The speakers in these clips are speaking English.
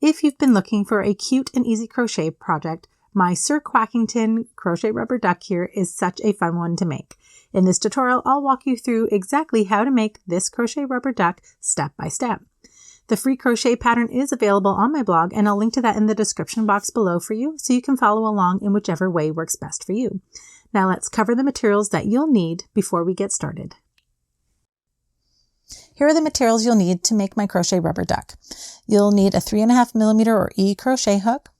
If you've been looking for a cute and easy crochet project, my Sir Quackington crochet rubber duck here is such a fun one to make. In this tutorial, I'll walk you through exactly how to make this crochet rubber duck step by step. The free crochet pattern is available on my blog, and I'll link to that in the description box below for you so you can follow along in whichever way works best for you. Now let's cover the materials that you'll need before we get started. Here are the materials you'll need to make my crochet rubber duck. You'll need a 3.5mm or E crochet hook.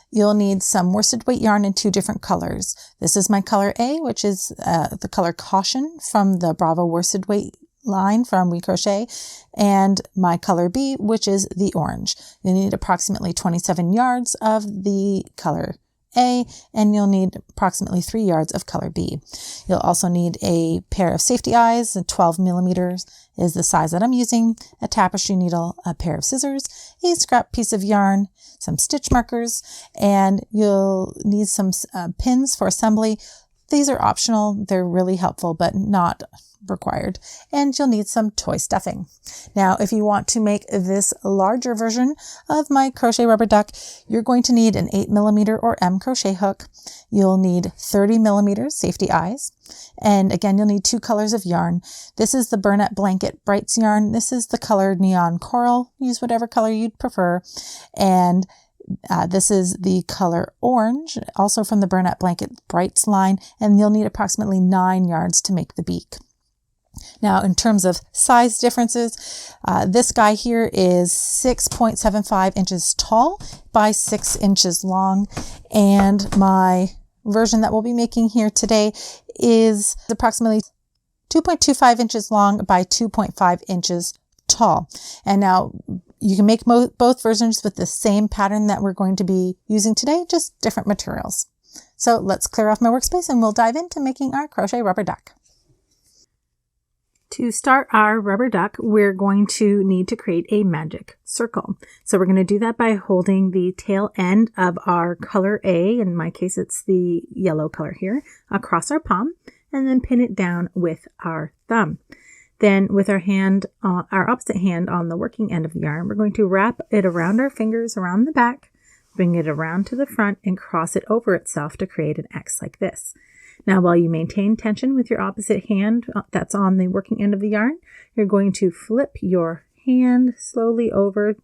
You'll need some worsted weight yarn in 2 different colors. This is my color A, which is the color Caution from the Bravo worsted weight line from We Crochet, and my color B, which is the orange. You'll need approximately 27 yards of the color A, and you'll need approximately 3 yards of color B. You'll also need a pair of safety eyes, 12mm is the size that I'm using, a tapestry needle, a pair of scissors, a scrap piece of yarn, some stitch markers, and you'll need some pins for assembly. These are optional. They're really helpful, but not required. And you'll need some toy stuffing. Now, if you want to make this larger version of my crochet rubber duck, you're going to need an 8mm or M crochet hook. You'll need 30mm safety eyes. And again, you'll need 2 colors of yarn. This is the Burnett Blanket Brights yarn. This is the color Neon Coral. Use whatever color you'd prefer. And this is the color Orange, also from the Burnett Blanket Brights line. And you'll need approximately 9 yards to make the beak. Now, in terms of size differences, this guy here is 6.75 inches tall by 6 inches long, and my version that we'll be making here today is approximately 2.25 inches long by 2.5 inches tall. And now you can make both versions with the same pattern that we're going to be using today, just different materials. So let's clear off my workspace and we'll dive into making our crochet rubber duck. To start our rubber duck, we're going to need to create a magic circle. So we're going to do that by holding the tail end of our color A, in my case it's the yellow color here, across our palm, and then pin it down with our thumb. Then with our opposite hand on the working end of the yarn, we're going to wrap it around our fingers around the back, bring it around to the front, and cross it over itself to create an X like this. Now, while you maintain tension with your opposite hand that's on the working end of the yarn, you're going to flip your hand slowly over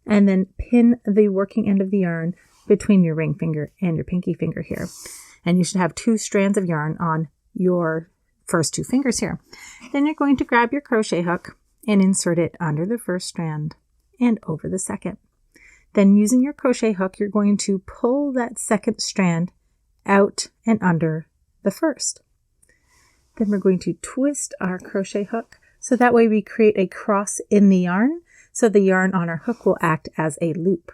and then pin the working end of the yarn between your ring finger and your pinky finger here. And you should have 2 strands of yarn on your first 2 fingers here. Then you're going to grab your crochet hook and insert it under the first strand and over the second. Then using your crochet hook, you're going to pull that second strand out and under the first. Then we're going to twist our crochet hook so that way we create a cross in the yarn, so the yarn on our hook will act as a loop.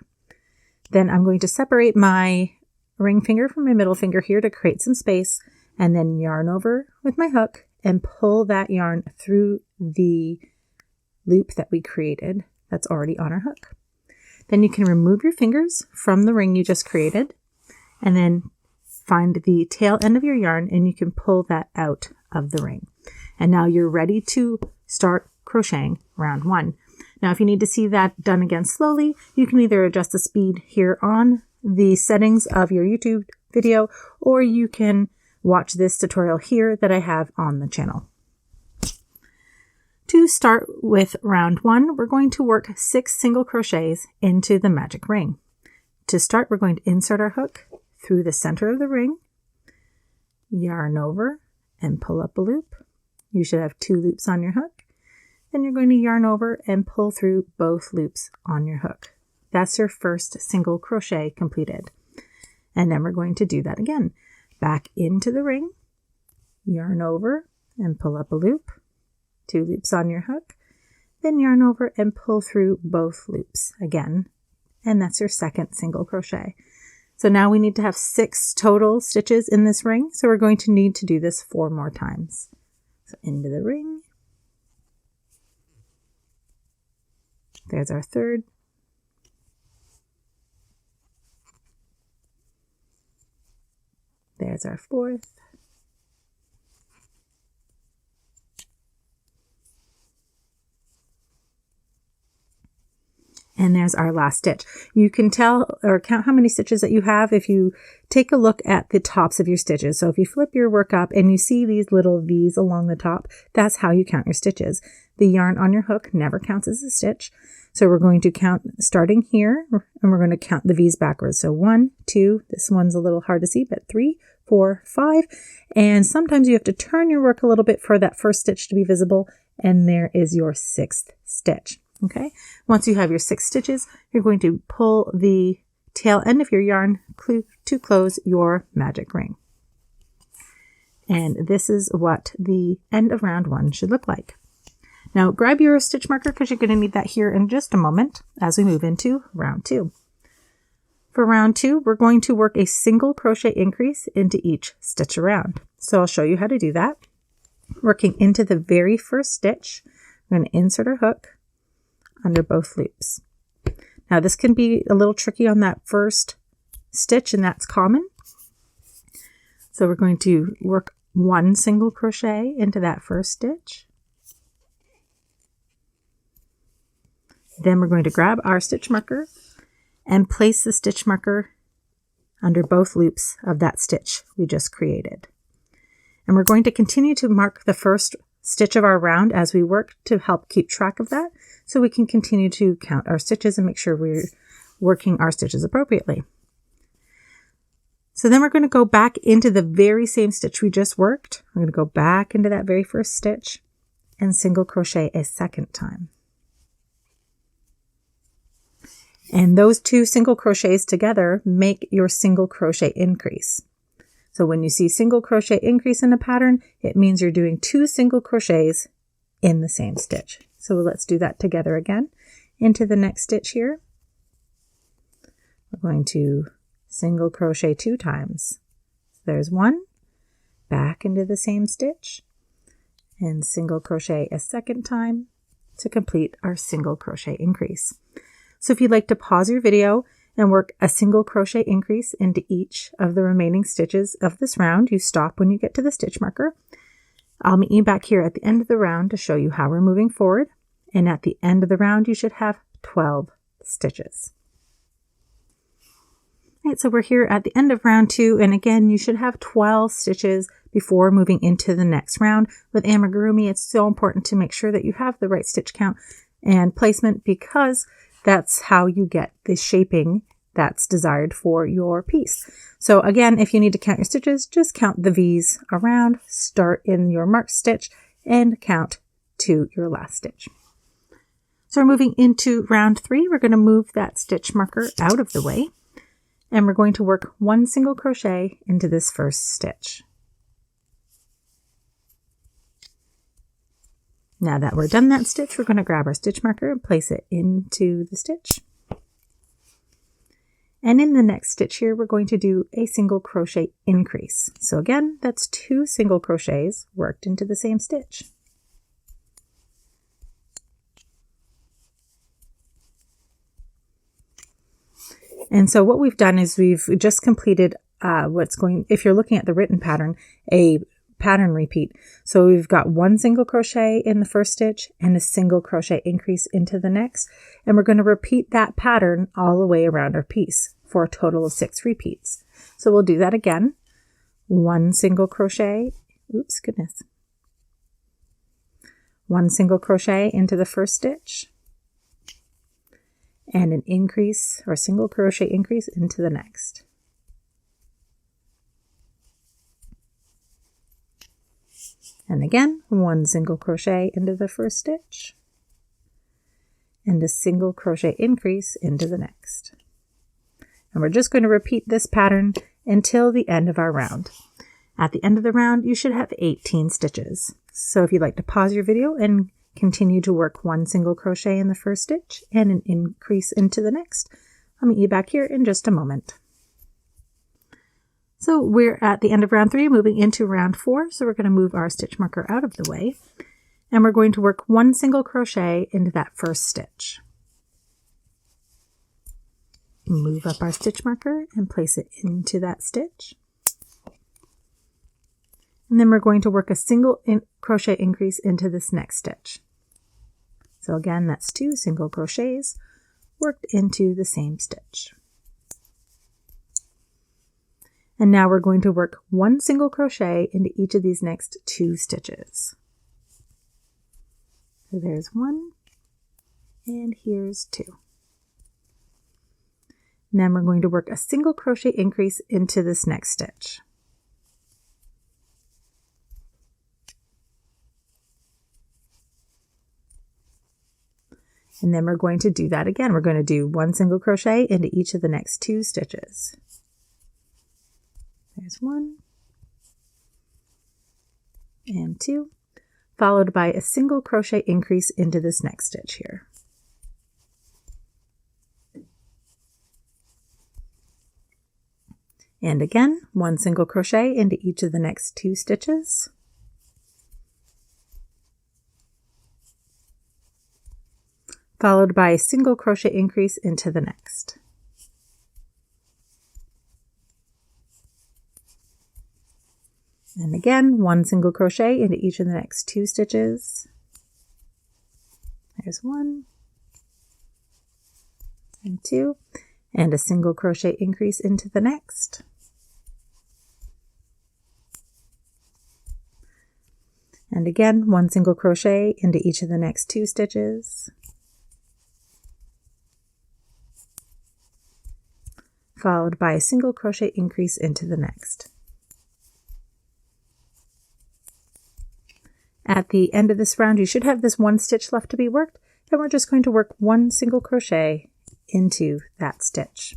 Then I'm going to separate my ring finger from my middle finger here to create some space, and then yarn over with my hook and pull that yarn through the loop that we created that's already on our hook. Then you can remove your fingers from the ring you just created, and then find the tail end of your yarn and you can pull that out of the ring. And now you're ready to start crocheting round 1. Now, if you need to see that done again slowly, you can either adjust the speed here on the settings of your YouTube video, or you can watch this tutorial here that I have on the channel. To start with round 1, we're going to work 6 single crochets into the magic ring. To start, we're going to insert our hook through the center of the ring, yarn over and pull up a loop. You should have 2 loops on your hook. Then you're going to yarn over and pull through both loops on your hook. That's your first single crochet completed. And then we're going to do that again. Back into the ring, yarn over and pull up a loop, 2 loops on your hook, then yarn over and pull through both loops again. And that's your second single crochet. So now we need to have 6 total stitches in this ring. So we're going to need to do this 4 more times. So into the ring. There's our third. There's our fourth. And there's our last stitch. You can tell or count how many stitches that you have if you take a look at the tops of your stitches. So if you flip your work up and you see these little V's along the top, that's how you count your stitches. The yarn on your hook never counts as a stitch. So we're going to count starting here, and we're going to count the V's backwards. So 1, 2, this one's a little hard to see, but 3, 4, 5. And sometimes you have to turn your work a little bit for that first stitch to be visible. And there is your 6th stitch. Okay, once you have your 6 stitches, you're going to pull the tail end of your yarn to close your magic ring. And this is what the end of round 1 should look like. Now grab your stitch marker because you're going to need that here in just a moment as we move into round 2. For round 2, we're going to work a single crochet increase into each stitch around. So I'll show you how to do that. Working into the very first stitch, I'm going to insert our hook under both loops. Now this can be a little tricky on that first stitch, and that's common. So we're going to work 1 single crochet into that first stitch. Then we're going to grab our stitch marker and place the stitch marker under both loops of that stitch we just created. And we're going to continue to mark the first stitch of our round as we work to help keep track of that, so we can continue to count our stitches and make sure we're working our stitches appropriately. So then we're going to go back into the very same stitch we just worked. We're going to go back into that very first stitch and single crochet a second time. And those 2 single crochets together make your single crochet increase. So when you see single crochet increase in a pattern, it means you're doing 2 single crochets in the same stitch. So let's do that together again. Into the next stitch here, we're going to single crochet 2 times. So there's 1, back into the same stitch, and single crochet a second time to complete our single crochet increase. So if you'd like to pause your video and work a single crochet increase into each of the remaining stitches of this round, you stop when you get to the stitch marker. I'll meet you back here at the end of the round to show you how we're moving forward. And at the end of the round, you should have 12 stitches. All right, so we're here at the end of round 2. And again, you should have 12 stitches before moving into the next round. With amigurumi, it's so important to make sure that you have the right stitch count and placement, because that's how you get the shaping that's desired for your piece. So again, if you need to count your stitches, just count the V's around, start in your marked stitch, and count to your last stitch. So we're moving into round 3. We're going to move that stitch marker out of the way, and we're going to work 1 single crochet into this first stitch. Now that we're done that stitch, we're going to grab our stitch marker and place it into the stitch. And in the next stitch here, we're going to do a single crochet increase. So again, that's 2 single crochets worked into the same stitch. And so what we've done is we've just completed if you're looking at the written pattern, a pattern repeat. So we've got 1 single crochet in the first stitch and a single crochet increase into the next. And we're going to repeat that pattern all the way around our piece for a total of 6 repeats. So we'll do that again. 1 single crochet, 1 single crochet into the first stitch, and an increase or single crochet increase into the next. And again, 1 single crochet into the first stitch, and a single crochet increase into the next. And we're just going to repeat this pattern until the end of our round. At the end of the round, you should have 18 stitches. So if you'd like to pause your video and continue to work 1 single crochet in the first stitch and an increase into the next, I'll meet you back here in just a moment. So we're at the end of round 3, moving into round 4. So we're going to move our stitch marker out of the way, and we're going to work 1 single crochet into that first stitch. Move up our stitch marker and place it into that stitch. And then we're going to work a single crochet increase into this next stitch. So again, that's 2 single crochets worked into the same stitch. And now we're going to work 1 single crochet into each of these next 2 stitches. So there's 1, and here's 2. And then we're going to work a single crochet increase into this next stitch. And then we're going to do that again. We're going to do 1 single crochet into each of the next 2 stitches. There's 1 and 2, followed by a single crochet increase into this next stitch here. And again, 1 single crochet into each of the next 2 stitches. Followed by a single crochet increase into the next. And again, 1 single crochet into each of the next 2 stitches. There's 1 and 2, and a single crochet increase into the next. And again, 1 single crochet into each of the next 2 stitches. Followed by a single crochet increase into the next. At the end of this round, you should have this 1 stitch left to be worked, and we're just going to work 1 single crochet into that stitch.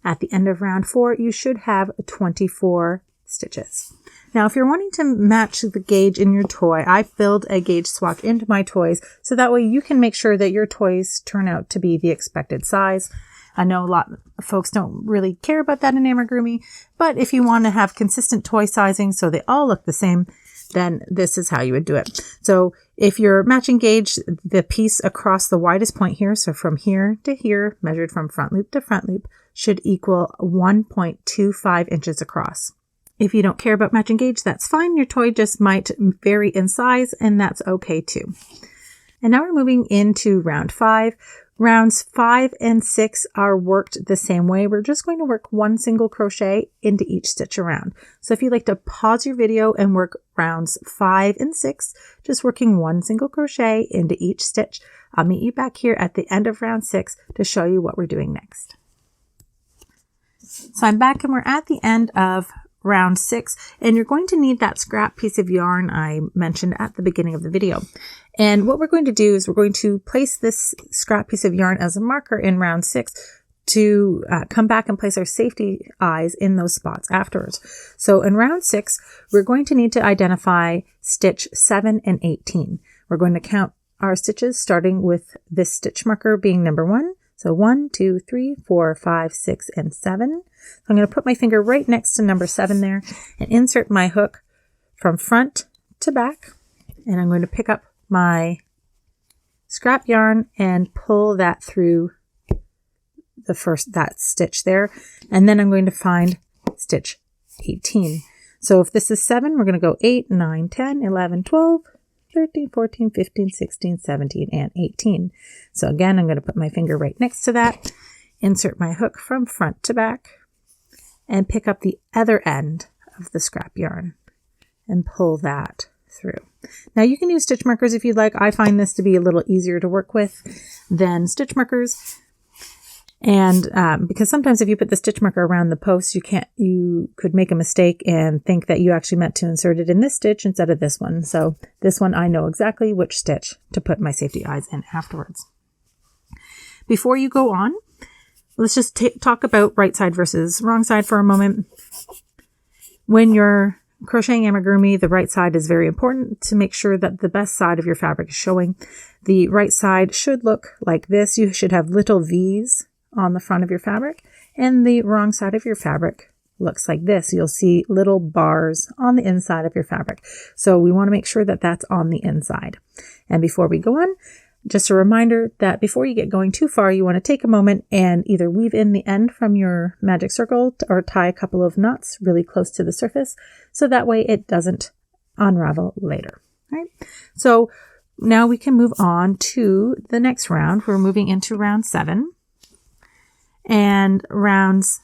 At the end of round 4, you should have 24 stitches. Now, if you're wanting to match the gauge in your toy, I build a gauge swatch into my toys, so that way you can make sure that your toys turn out to be the expected size. I know a lot of folks don't really care about that in Amigurumi, but if you want to have consistent toy sizing so they all look the same, then this is how you would do it. So if you're matching gauge, the piece across the widest point here, so from here to here, measured from front loop to front loop, should equal 1.25 inches across. If you don't care about matching gauge, that's fine. Your toy just might vary in size, and that's okay too. And now we're moving into round 5. Rounds 5 and 6 are worked the same way. We're just going to work 1 single crochet into each stitch around. So if you'd like to pause your video and work rounds 5 and 6, just working 1 single crochet into each stitch, I'll meet you back here at the end of round 6 to show you what we're doing next. So I'm back and we're at the end of round 6, and you're going to need that scrap piece of yarn I mentioned at the beginning of the video. And what we're going to do is we're going to place this scrap piece of yarn as a marker in round 6 to come back and place our safety eyes in those spots afterwards. So in round 6, we're going to need to identify stitch 7 and 18. We're going to count our stitches starting with this stitch marker being number 1. So 1, 2, 3, 4, 5, 6, and 7. So I'm going to put my finger right next to number 7 there and insert my hook from front to back. And I'm going to pick up my scrap yarn and pull that through that stitch there. And then I'm going to find stitch 18. So if this is 7, we're going to go 8, 9, 10, 11, 12, 13, 14, 15, 16, 17, and 18. So again, I'm going to put my finger right next to that, insert my hook from front to back, and pick up the other end of the scrap yarn and pull that through. Now you can use stitch markers if you'd like. I find this to be a little easier to work with than stitch markers. And because sometimes if you put the stitch marker around the post, you could make a mistake and think that you actually meant to insert it in this stitch instead of this one. So this one, I know exactly which stitch to put my safety eyes in afterwards. Before you go on, let's just talk about right side versus wrong side for a moment. When you're crocheting amigurumi, the right side is very important to make sure that the best side of your fabric is showing. The right side should look like this. You should have little V's on the front of your fabric, and the wrong side of your fabric looks like this. You'll see little bars on the inside of your fabric. So we want to make sure that that's on the inside. And before we go on, just a reminder that before you get going too far, you want to take a moment and either weave in the end from your magic circle or tie a couple of knots really close to the surface, so that way it doesn't unravel later. Right? So now we can move on to the next round. We're moving into round 7. And rounds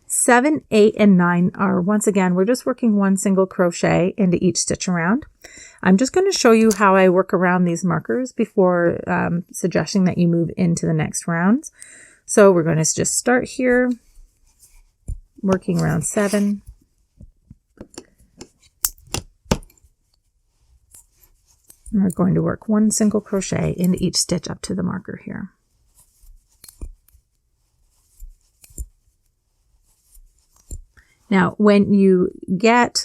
7, 8, and 9 are, once again, we're just working one single crochet into each stitch around. I'm just going to show you how I work around these markers before suggesting that you move into the next rounds. So we're going to just start here, working round 7. And we're going to work one single crochet into each stitch up to the marker here. Now, when you get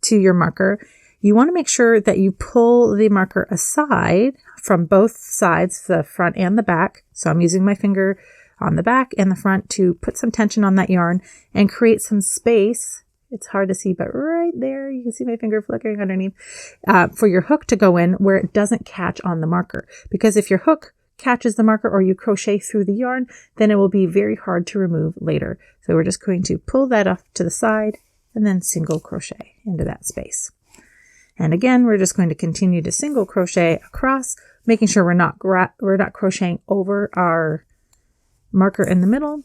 to your marker, you want to make sure that you pull the marker aside from both sides, the front and the back. So I'm using my finger on the back and the front to put some tension on that yarn and create some space. It's hard to see, but right there, you can see my finger flickering underneath, for your hook to go in where it doesn't catch on the marker. Because if your hook catches the marker or you crochet through the yarn, then it will be very hard to remove later. So we're just going to pull that off to the side and then single crochet into that space. And again, we're just going to continue to single crochet across, making sure we're not crocheting over our marker in the middle.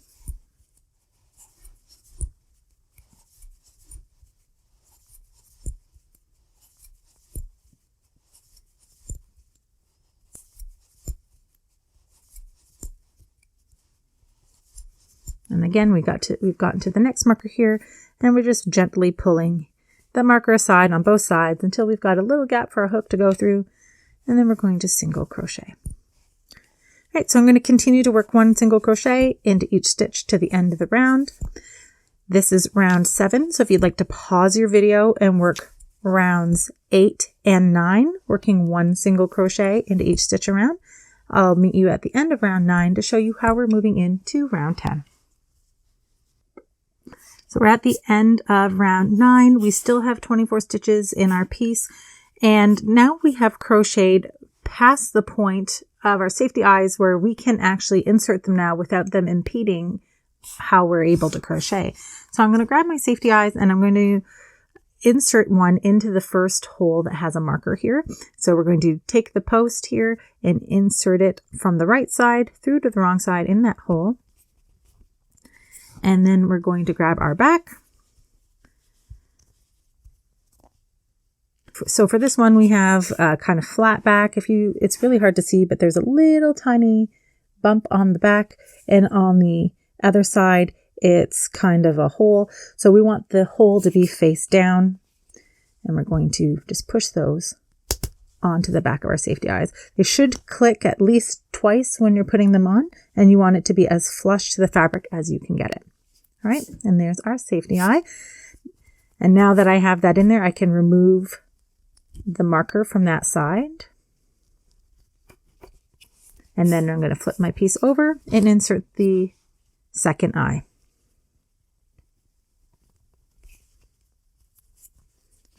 And again, we've gotten to the next marker here, and we're just gently pulling the marker aside on both sides until we've got a little gap for our hook to go through, and then we're going to single crochet. All right, so I'm going to continue to work one single crochet into each stitch to the end of the round. This is round 7, so if you'd like to pause your video and work rounds 8 and 9, working one single crochet into each stitch around, I'll meet you at the end of round 9 to show you how we're moving into round 10. So we're at the end of round 9. We still have 24 stitches in our piece. And now we have crocheted past the point of our safety eyes where we can actually insert them now without them impeding how we're able to crochet. So I'm going to grab my safety eyes and I'm going to insert one into the first hole that has a marker here. So we're going to take the post here and insert it from the right side through to the wrong side in that hole. And then we're going to grab our back. So for this one, we have a kind of flat back. It's really hard to see, but there's a little tiny bump on the back, and on the other side, it's kind of a hole. So we want the hole to be face down, and we're going to just push those onto the back of our safety eyes. They should click at least twice when you're putting them on, and you want it to be as flush to the fabric as you can get it. All right, and there's our safety eye. And now that I have that in there, I can remove the marker from that side. And then I'm going to flip my piece over and insert the second eye.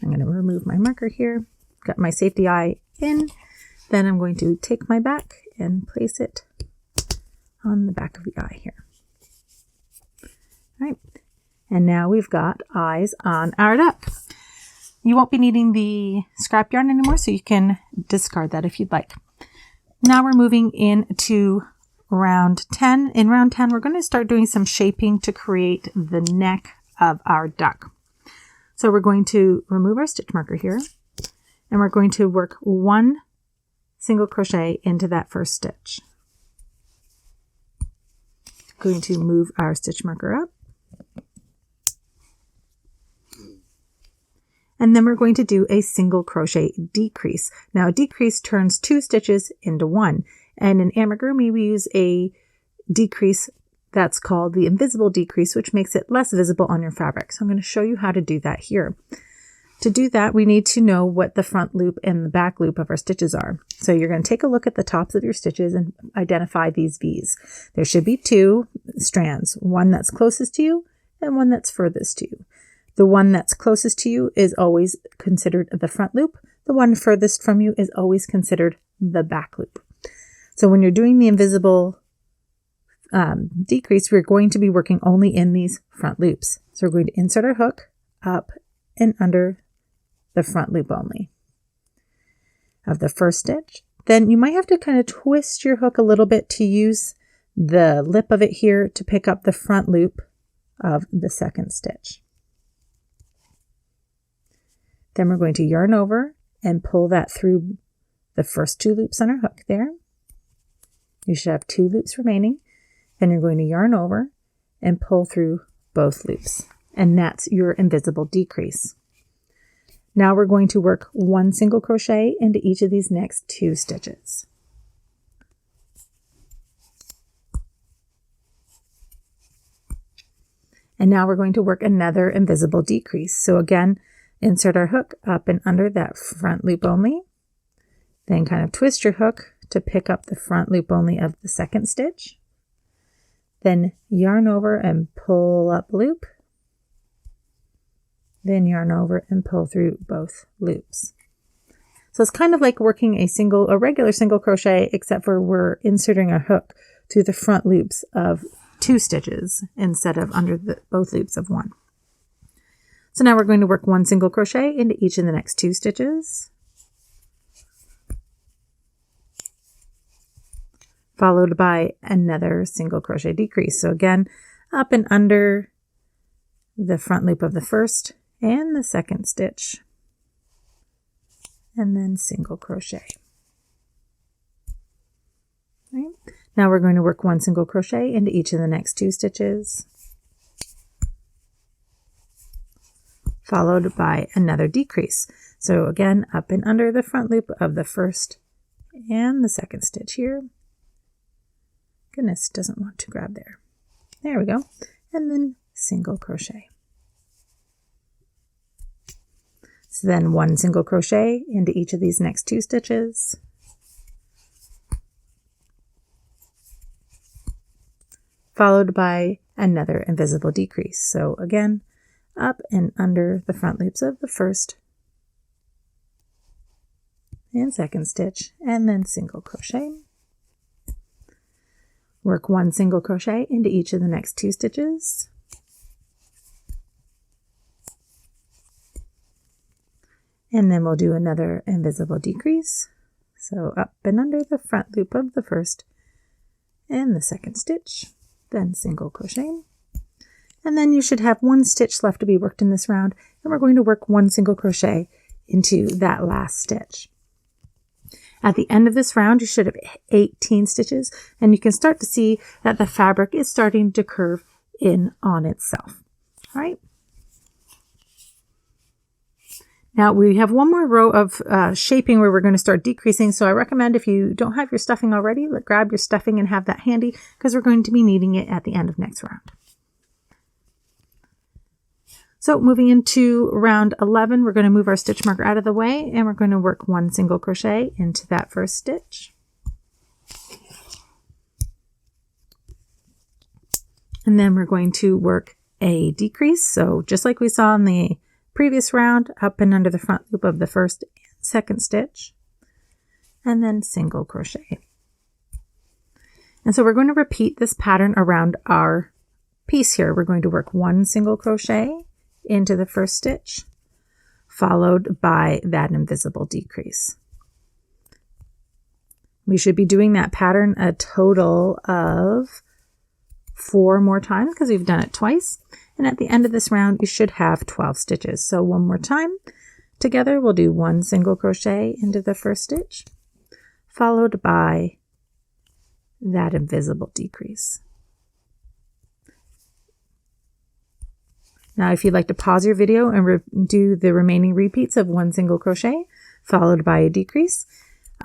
I'm going to remove my marker here, got my safety eye in, then I'm going to take my back and place it on the back of the eye here. All right, and now we've got eyes on our duck. You won't be needing the scrap yarn anymore, so you can discard that if you'd like. Now we're moving into round 10. In round 10, we're going to start doing some shaping to create the neck of our duck. So we're going to remove our stitch marker here, and we're going to work one single crochet into that first stitch. Going to move our stitch marker up. And then we're going to do a single crochet decrease. Now a decrease turns 2 stitches into 1. And in Amigurumi, we use a decrease that's called the invisible decrease, which makes it less visible on your fabric. So I'm going to show you how to do that here. To do that, we need to know what the front loop and the back loop of our stitches are. So you're going to take a look at the tops of your stitches and identify these V's. There should be 2 strands, one that's closest to you and one that's furthest to you. The one that's closest to you is always considered the front loop. The one furthest from you is always considered the back loop. So when you're doing the invisible decrease, we're going to be working only in these front loops. So we're going to insert our hook up and under the front loop only. of the first stitch. Then you might have to kind of twist your hook a little bit to use the lip of it here to pick up the front loop of the second stitch. Then we're going to yarn over and pull that through the first 2 loops on our hook there. You should have 2 loops remaining. Then you're going to yarn over and pull through both loops. And that's your invisible decrease. Now we're going to work 1 single crochet into each of these next 2 stitches. And now we're going to work another invisible decrease. So again, insert our hook up and under that front loop only. Then kind of twist your hook to pick up the front loop only of the second stitch. Then yarn over and pull up loop. Then yarn over and pull through both loops. So it's kind of like working a regular single crochet, except for we're inserting a hook through the front loops of 2 stitches instead of under both loops of 1. So now we're going to work 1 single crochet into each of the next 2 stitches, followed by another single crochet decrease. So again, up and under the front loop of the first and the second stitch, and then single crochet. Right. Now we're going to work 1 single crochet into each of the next 2 stitches, followed by another decrease. So again, up and under the front loop of the first and the second stitch here. Goodness, doesn't want to grab there. There we go. And then single crochet. So then 1 single crochet into each of these next 2 stitches, followed by another invisible decrease. So again, up and under the front loops of the first and second stitch, and then single crochet. Work 1 single crochet into each of the next 2 stitches, and then we'll do another invisible decrease. So up and under the front loop of the first and the second stitch, then single crochet. And then you should have 1 stitch left to be worked in this round, and we're going to work 1 single crochet into that last stitch. At the end of this round, you should have 18 stitches, and you can start to see that the fabric is starting to curve in on itself. All right. Now we have 1 more row of shaping where we're going to start decreasing. So I recommend, if you don't have your stuffing already, grab your stuffing and have that handy, because we're going to be needing it at the end of next round. So moving into round 11, we're going to move our stitch marker out of the way, and we're going to work 1 single crochet into that first stitch. And then we're going to work a decrease. So just like we saw in the previous round, up and under the front loop of the first and second stitch, and then single crochet. And so we're going to repeat this pattern around our piece here. We're going to work 1 single crochet into the first stitch, followed by that invisible decrease. We should be doing that pattern a total of 4 more times, because we've done it twice. And at the end of this round, you should have 12 stitches. So 1 more time. Together, we'll do 1 single crochet into the first stitch, followed by that invisible decrease. Now, if you'd like to pause your video and do the remaining repeats of 1 single crochet, followed by a decrease,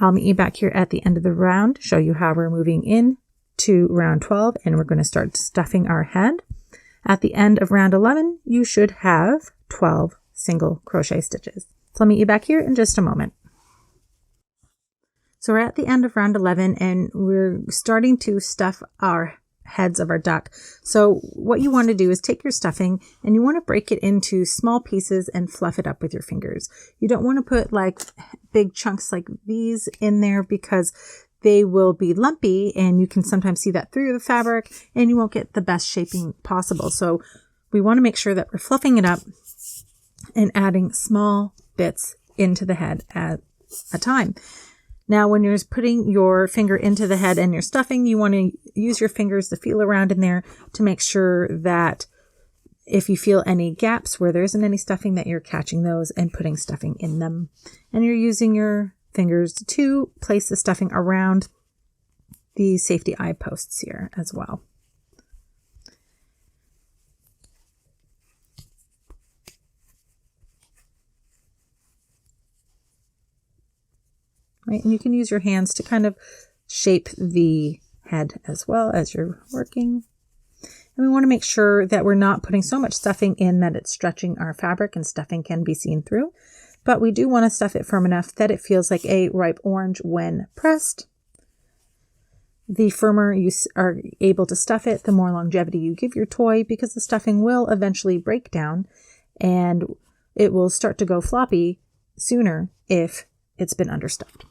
I'll meet you back here at the end of the round, show you how we're moving in to round 12, and we're going to start stuffing our head. At the end of round 11, you should have 12 single crochet stitches. So I'll meet you back here in just a moment. So we're at the end of round 11, and we're starting to stuff our heads of our duck. So what you want to do is take your stuffing and you want to break it into small pieces and fluff it up with your fingers. You don't want to put like big chunks like these in there, because they will be lumpy and you can sometimes see that through the fabric and you won't get the best shaping possible. So we want to make sure that we're fluffing it up and adding small bits into the head a time. Now, when you're putting your finger into the head and you're stuffing, you want to use your fingers to feel around in there to make sure that if you feel any gaps where there isn't any stuffing, that you're catching those and putting stuffing in them. And you're using your fingers to place the stuffing around the safety eye posts here as well. Right, and you can use your hands to kind of shape the head as well as you're working. And we want to make sure that we're not putting so much stuffing in that it's stretching our fabric and stuffing can be seen through. But we do want to stuff it firm enough that it feels like a ripe orange when pressed. The firmer you are able to stuff it, the more longevity you give your toy, because the stuffing will eventually break down and it will start to go floppy sooner if it's been understuffed.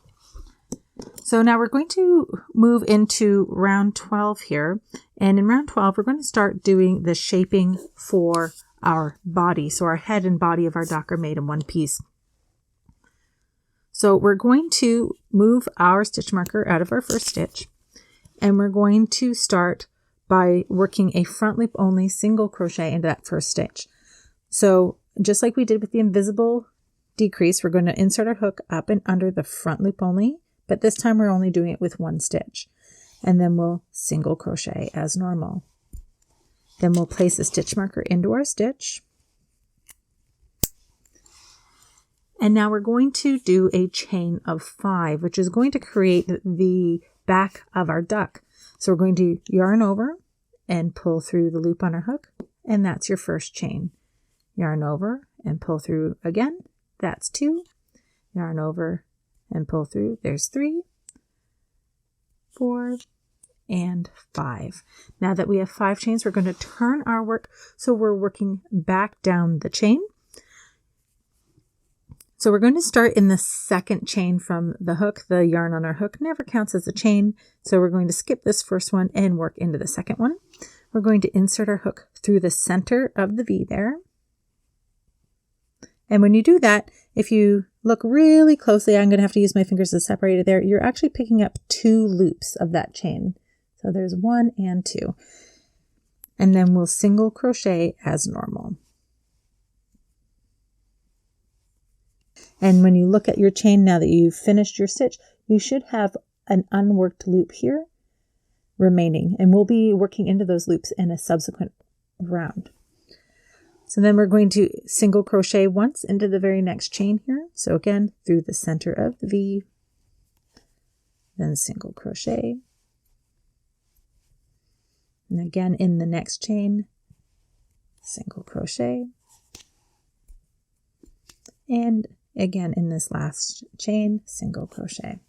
So now we're going to move into round 12 here. And in round 12, we're going to start doing the shaping for our body. So our head and body of our duck are made in one piece. So we're going to move our stitch marker out of our first stitch. And we're going to start by working a front loop only single crochet into that first stitch. So just like we did with the invisible decrease, we're going to insert our hook up and under the front loop only. But this time we're only doing it with one stitch, and then we'll single crochet as normal. Then we'll place a stitch marker into our stitch. And now we're going to do a chain of 5, which is going to create the back of our duck. So we're going to yarn over and pull through the loop on our hook, and that's your first chain. Yarn over and pull through again, that's 2. Yarn over and pull through, there's 3, 4, and 5. Now that we have 5 chains, we're going to turn our work so we're working back down the chain. So we're going to start in the second chain from the hook. The yarn on our hook never counts as a chain, so we're going to skip this first one and work into the second one. We're going to insert our hook through the center of the V there. And when you do that, if you look really closely, I'm going to have to use my fingers to separate it there. You're actually picking up 2 loops of that chain. So there's 1 and 2. And then we'll single crochet as normal. And when you look at your chain now that you've finished your stitch, you should have an unworked loop here remaining. And we'll be working into those loops in a subsequent round. So then we're going to single crochet once into the very next chain here. So again, through the center of the V, then single crochet. And again in the next chain, single crochet. And again in this last chain, single crochet.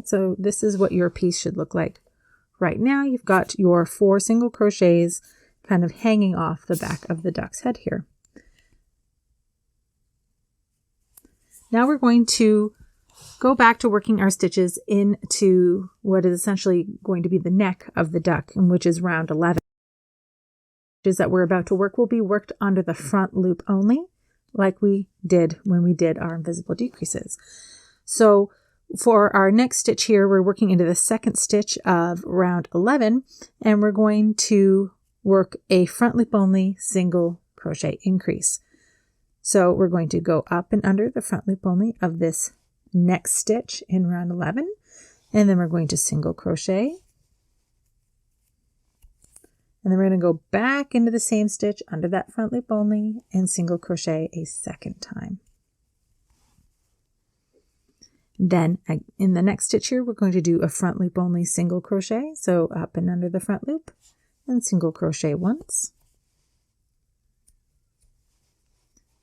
So this is what your piece should look like. Right now you've got your 4 single crochets kind of hanging off the back of the duck's head here. Now we're going to go back to working our stitches into what is essentially going to be the neck of the duck, which is round 11. Stitches that we're about to work will be worked under the front loop only, like we did when we did our invisible decreases. So for our next stitch here, we're working into the second stitch of round 11, and we're going to work a front loop only single crochet increase. So we're going to go up and under the front loop only of this next stitch in round 11, and then we're going to single crochet. And then we're going to go back into the same stitch under that front loop only and single crochet a second time. Then in the next stitch here, we're going to do a front loop only single crochet. So up and under the front loop and single crochet once.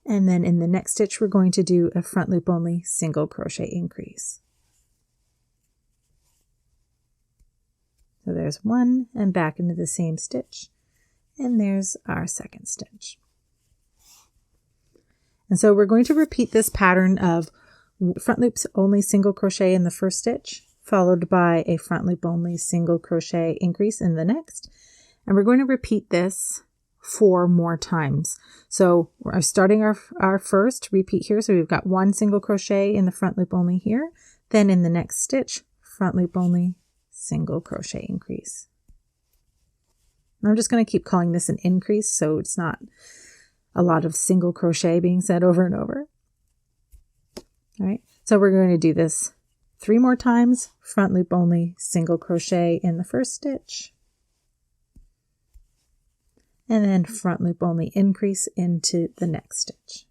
And then in the next stitch, we're going to do a front loop only single crochet increase. So there's 1 and back into the same stitch. And there's our second stitch. And so we're going to repeat this pattern of front loops only single crochet in the first stitch, followed by a front loop only single crochet increase in the next. And we're going to repeat this 4 more times. So we're starting our first repeat here. So we've got 1 single crochet in the front loop only here. Then in the next stitch, front loop only, single crochet increase. And I'm just going to keep calling this an increase so it's not a lot of single crochet being said over and over. All right, so we're going to do this 3 more times, front loop only, single crochet in the first stitch, and then front loop only increase into the next stitch.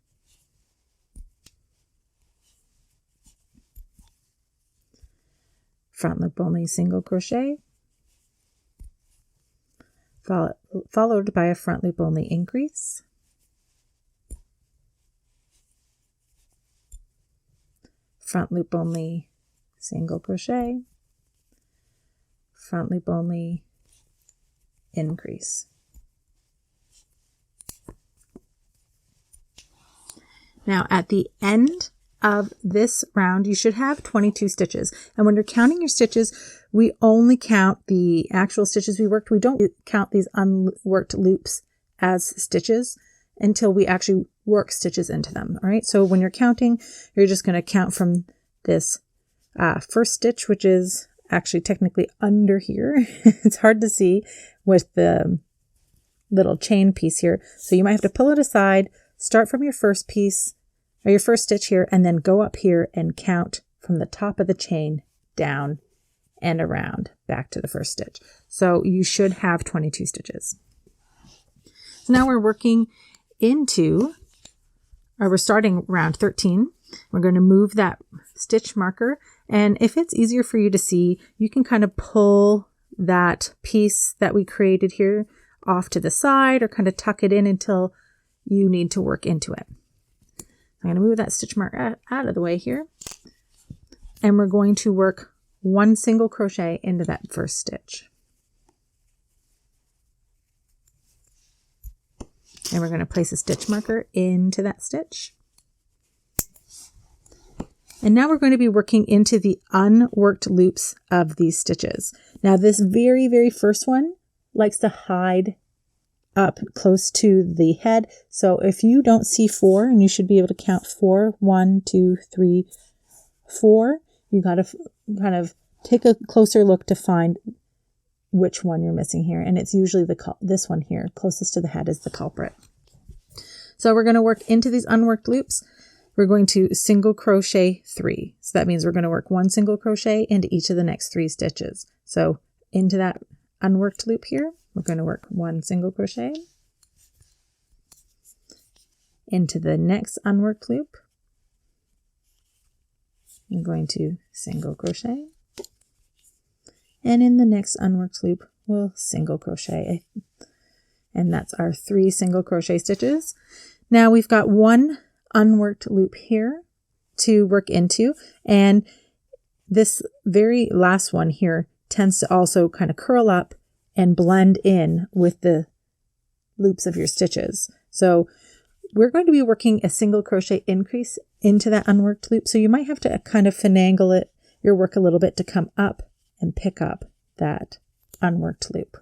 Front loop only, single crochet, followed by a front loop only increase, front loop only, single crochet, front loop only, increase. Now at the end of this round, you should have 22 stitches. And when you're counting your stitches, we only count the actual stitches we worked. We don't count these unworked loops as stitches until we actually work stitches into them. All right. So when you're counting, you're just going to count from this first stitch, which is actually technically under here. It's hard to see with the little chain piece here. So you might have to pull it aside, start from your first piece or your first stitch here, and then go up here and count from the top of the chain down and around back to the first stitch. So you should have 22 stitches. So now we're working into, or we're starting round 13. We're going to move that stitch marker. And if it's easier for you to see, you can kind of pull that piece that we created here off to the side or kind of tuck it in until you need to work into it. I'm going to move that stitch mark out of the way here. And we're going to work 1 single crochet into that first stitch. And we're going to place a stitch marker into that stitch. And now we're going to be working into the unworked loops of these stitches. Now this very, very first one likes to hide up close to the head. So if you don't see 4, and you should be able to count 4, 1, 2, 3, 4, you got to kind of take a closer look to find which one you're missing here. And it's usually this one here, closest to the head, is the culprit. So we're going to work into these unworked loops. We're going to single crochet 3. So that means we're going to work 1 single crochet into each of the next 3 stitches. So into that unworked loop here, we're going to work 1 single crochet into the next unworked loop. I'm going to single crochet, and in the next unworked loop, we'll single crochet, and that's our 3 single crochet stitches. Now we've got 1 unworked loop here to work into, and this very last one here tends to also kind of curl up and blend in with the loops of your stitches. So we're going to be working a single crochet increase into that unworked loop. So you might have to kind of finagle your work a little bit to come up and pick up that unworked loop.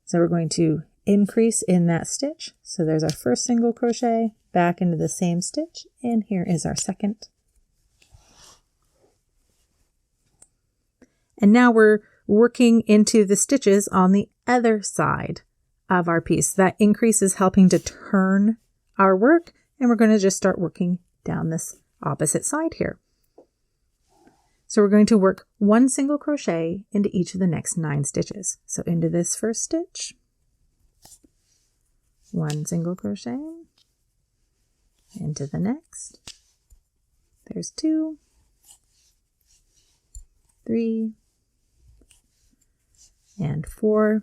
So we're going to increase in that stitch. So there's our first single crochet, back into the same stitch, and here is our second. And now we're working into the stitches on the other side of our piece. That increase is helping to turn our work, and we're going to just start working down this opposite side here. So we're going to work 1 single crochet into each of the next 9 stitches. So into this first stitch, 1 single crochet, into the next, there's 2, 3, and 4.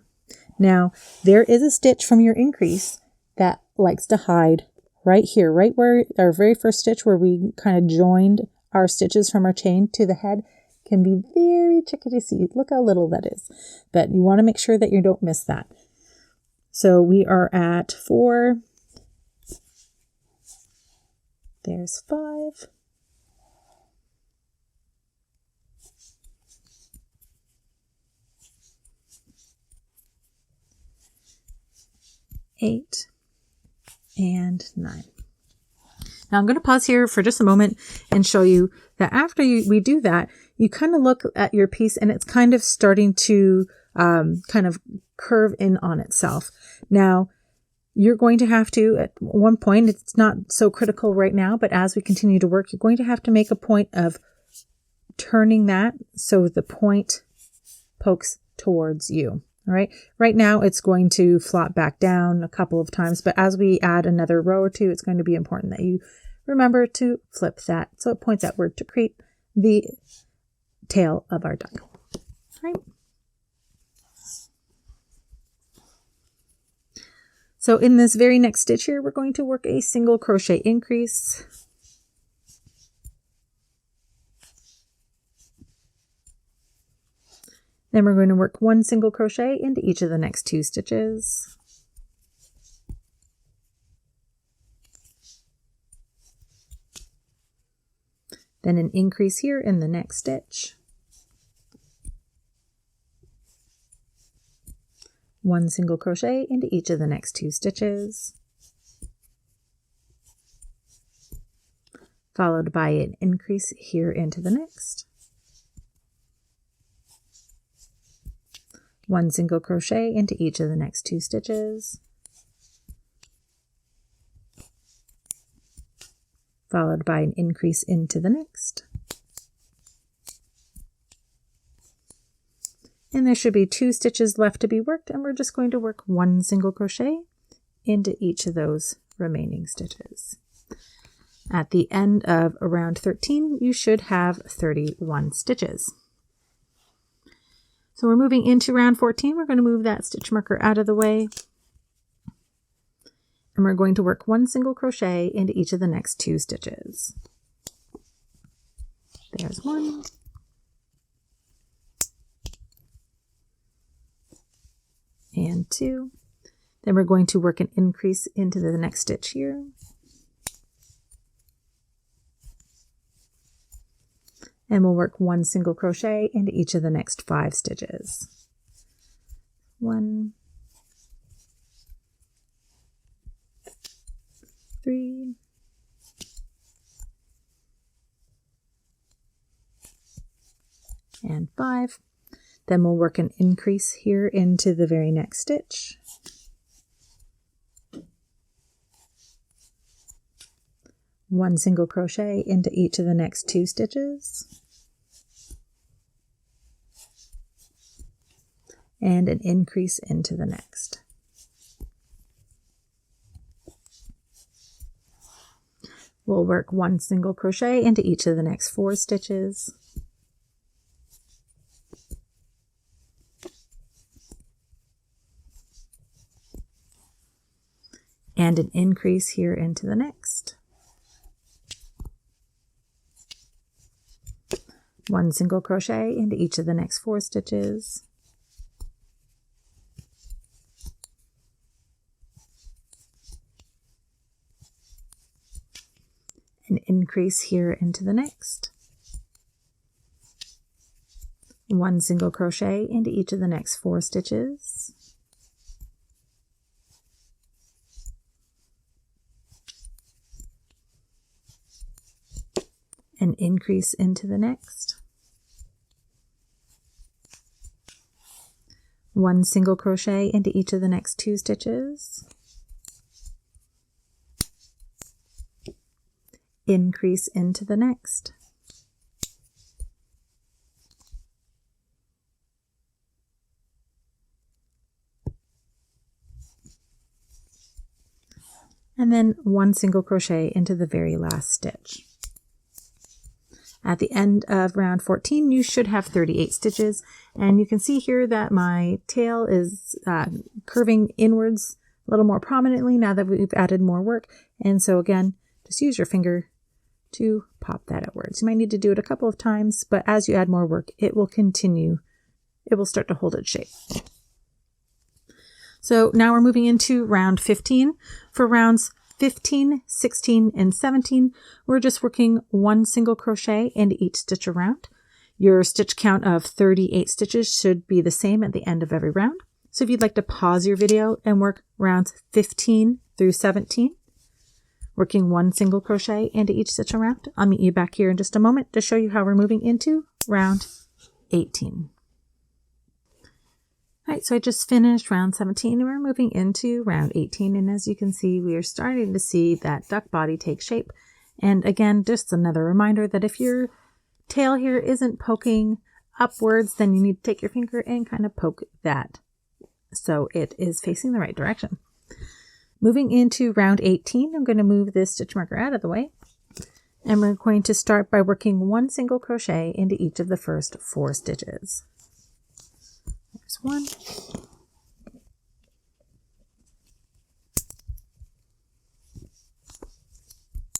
Now there is a stitch from your increase that likes to hide right here, right where our very first stitch where we kind of joined our stitches from our chain to the head. Can be very tricky to see. Look how little that is, but you want to make sure that you don't miss that. So we are at 4, there's 5, 8, and 9. Now I'm going to pause here for just a moment and show you that after we do that, you kind of look at your piece and it's kind of starting to kind of curve in on itself. Now, you're going to have to, at one point, it's not so critical right now, but as we continue to work, you're going to have to make a point of turning that so the point pokes towards you. All right. Right now, it's going to flop back down a couple of times, but as we add another row or two, it's going to be important that you remember to flip that so it points outward to create the tail of our duck. All right. So in this very next stitch here, we're going to work a single crochet increase. Then we're going to work 1 single crochet into each of the next 2 stitches. Then an increase here in the next stitch. 1 single crochet into each of the next 2 stitches. Followed by an increase here into the next. 1 single crochet into each of the next 2 stitches, followed by an increase into the next. And there should be 2 stitches left to be worked, and we're just going to work 1 single crochet into each of those remaining stitches. At the end of round 13, you should have 31 stitches. So we're moving into round 14. We're going to move that stitch marker out of the way. And we're going to work 1 single crochet into each of the next 2 stitches. There's 1. And 2. Then we're going to work an increase into the next stitch here. And we'll work 1 single crochet into each of the next 5 stitches. 1, 3, 5. Then we'll work an increase here into the very next stitch. 1 single crochet into each of the next 2 stitches. And an increase into the next. We'll work 1 single crochet into each of the next 4 stitches. And an increase here into the next. 1 single crochet into each of the next 4 stitches. An increase here into the next. 1 single crochet into each of the next 4 stitches. An increase into the next. 1 single crochet into each of the next 2 stitches. Increase into the next. And then 1 single crochet into the very last stitch. At the end of round 14, you should have 38 stitches, and you can see here that my tail is curving inwards a little more prominently now that we've added more work. And so again, just use your finger to pop that outwards. You might need to do it a couple of times, but as you add more work, it will continue. It will start to hold its shape. So now we're moving into round 15. For rounds 15, 16, and 17, we're just working 1 single crochet into each stitch around. Your stitch count of 38 stitches should be the same at the end of every round. So if you'd like to pause your video and work rounds 15 through 17, working 1 single crochet into each stitch around, I'll meet you back here in just a moment to show you how we're moving into round 18. All right, so I just finished round 17 and we're moving into round 18. And as you can see, we are starting to see that duck body take shape. And again, just another reminder that if your tail here isn't poking upwards, then you need to take your finger and kind of poke that so it is facing the right direction. Moving into round 18, I'm going to move this stitch marker out of the way. And we're going to start by working 1 single crochet into each of the first 4 stitches. There's 1,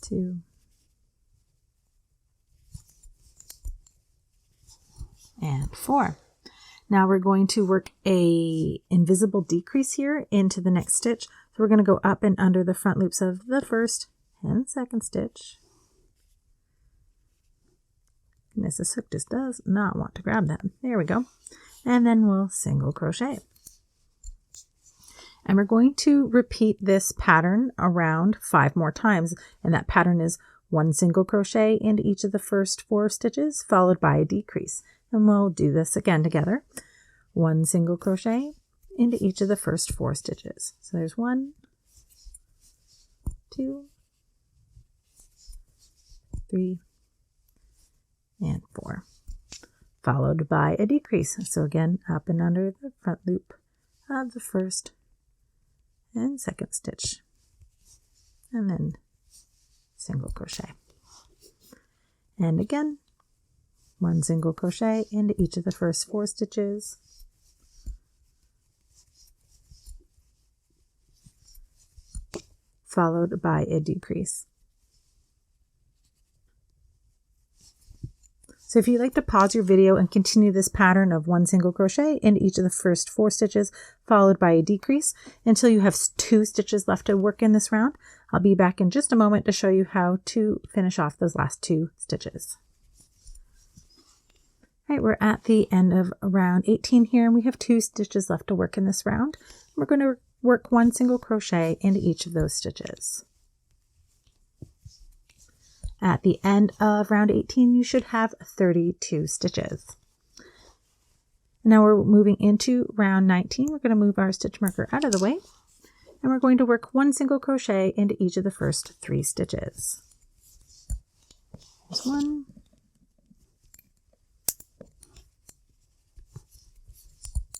2, and 4. Now we're going to work a invisible decrease here into the next stitch. So we're going to go up and under the front loops of the first and second stitch. Goodness, this hook just does not want to grab that. There we go. And then we'll single crochet. And we're going to repeat this pattern around 5 more times. And that pattern is 1 single crochet into each of the first 4 stitches, followed by a decrease. And we'll do this again together. 1 single crochet into each of the first 4 stitches. So there's 1, 2, 3, and 4. Followed by a decrease. So again, up and under the front loop of the first and second stitch. And then single crochet. And again, 1 single crochet into each of the first 4 stitches. Followed by a decrease. So if you'd like to pause your video and continue this pattern of 1 single crochet into each of the first 4 stitches, followed by a decrease until you have 2 stitches left to work in this round, I'll be back in just a moment to show you how to finish off those last 2 stitches. All right, we're at the end of round 18 here, and we have 2 stitches left to work in this round. We're going to work 1 single crochet into each of those stitches. At the end of round 18, you should have 32 stitches. Now we're moving into round 19. We're going to move our stitch marker out of the way, and we're going to work 1 single crochet into each of the first 3 stitches. There's 1,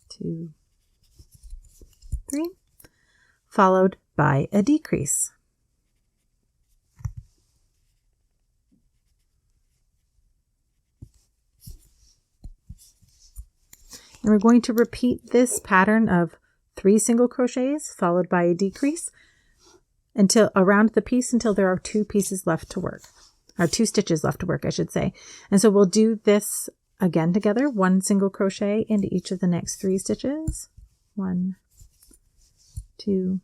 2, 3, followed by a decrease. And we're going to repeat this pattern of 3 single crochets followed by a decrease until around the piece until there are 2 pieces left to work, or 2 stitches left to work, I should say. And so we'll do this again together, 1 single crochet into each of the next 3 stitches. 1, 2,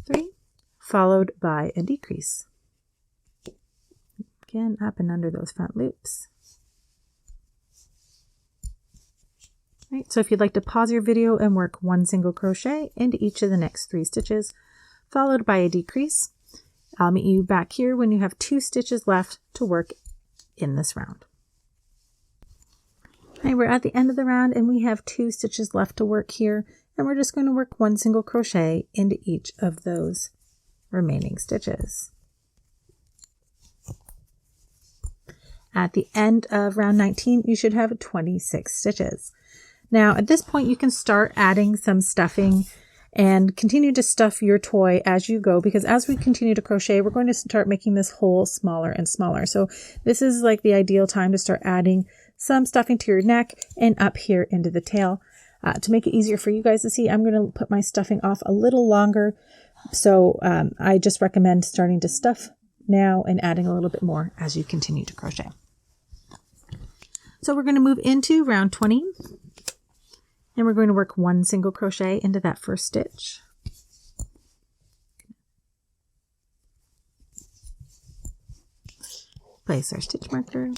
3, followed by a decrease. Again, up and under those front loops. Right, so if you'd like to pause your video and work 1 single crochet into each of the next 3 stitches, followed by a decrease, I'll meet you back here when you have 2 stitches left to work in this round. Right, we're at the end of the round and we have 2 stitches left to work here, and we're just going to work 1 single crochet into each of those remaining stitches. At the end of round 19, you should have 26 stitches. Now, at this point, you can start adding some stuffing and continue to stuff your toy as you go, because as we continue to crochet, we're going to start making this hole smaller and smaller. So this is like the ideal time to start adding some stuffing to your neck and up here into the tail. To make it easier for you guys to see, I'm going to put my stuffing off a little longer. So I just recommend starting to stuff now and adding a little bit more as you continue to crochet. So we're going to move into round 20. And we're going to work 1 single crochet into that first stitch. Place our stitch marker.